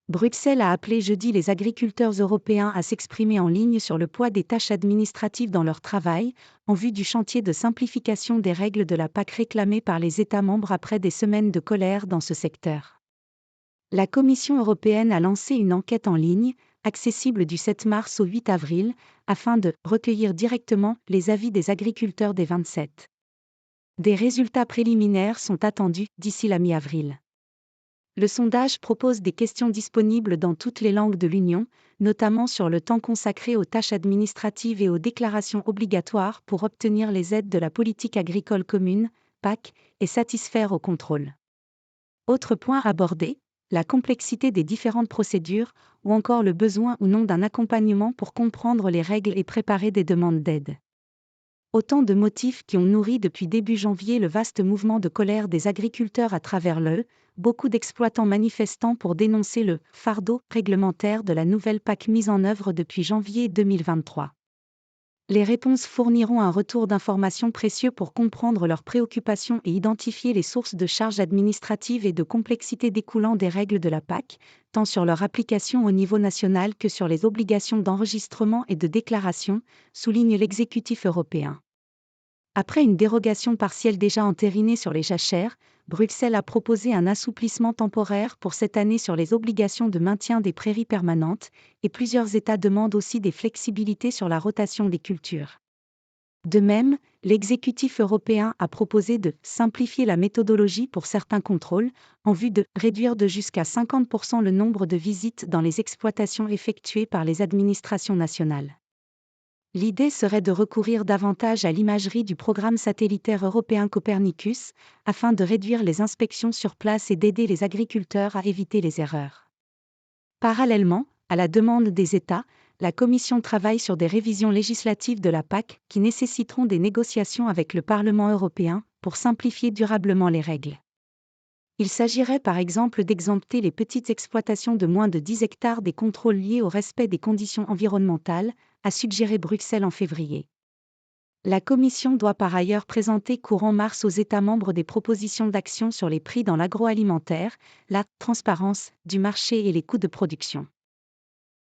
Bruxelles a appelé jeudi les agriculteurs européens à s'exprimer en ligne sur le poids des tâches administratives dans leur travail, en vue du chantier de simplification des règles de la PAC réclamé par les États membres après des semaines de colère dans ce secteur. La Commission européenne a lancé une enquête en ligne, accessible du 7 mars au 8 avril, afin de recueillir directement les avis des agriculteurs des 27. Des résultats préliminaires sont attendus d'ici la mi-avril. Le sondage propose des questions disponibles dans toutes les langues de l'Union, notamment sur le temps consacré aux tâches administratives et aux déclarations obligatoires pour obtenir les aides de la politique agricole commune, PAC, et satisfaire au contrôle. Autre point abordé, la complexité des différentes procédures, ou encore le besoin ou non d'un accompagnement pour comprendre les règles et préparer des demandes d'aide. Autant de motifs qui ont nourri depuis début janvier le vaste mouvement de colère des agriculteurs à travers l'UE, beaucoup d'exploitants manifestant pour dénoncer le « fardeau » réglementaire de la nouvelle PAC mise en œuvre depuis janvier 2023. Les réponses fourniront un retour d'informations précieux pour comprendre leurs préoccupations et identifier les sources de charges administratives et de complexité découlant des règles de la PAC, tant sur leur application au niveau national que sur les obligations d'enregistrement et de déclaration, souligne l'exécutif européen. Après une dérogation partielle déjà entérinée sur les jachères, Bruxelles a proposé un assouplissement temporaire pour cette année sur les obligations de maintien des prairies permanentes, et plusieurs États demandent aussi des flexibilités sur la rotation des cultures. De même, l'exécutif européen a proposé de simplifier la méthodologie pour certains contrôles, en vue de réduire de jusqu'à 50% le nombre de visites dans les exploitations effectuées par les administrations nationales. L'idée serait de recourir davantage à l'imagerie du programme satellitaire européen Copernicus, afin de réduire les inspections sur place et d'aider les agriculteurs à éviter les erreurs. Parallèlement, à la demande des États, la Commission travaille sur des révisions législatives de la PAC qui nécessiteront des négociations avec le Parlement européen pour simplifier durablement les règles. Il s'agirait par exemple d'exempter les petites exploitations de moins de 10 hectares des contrôles liés au respect des conditions environnementales, a suggéré Bruxelles en février. La Commission doit par ailleurs présenter courant mars aux États membres des propositions d'action sur les prix dans l'agroalimentaire, la transparence du marché et les coûts de production.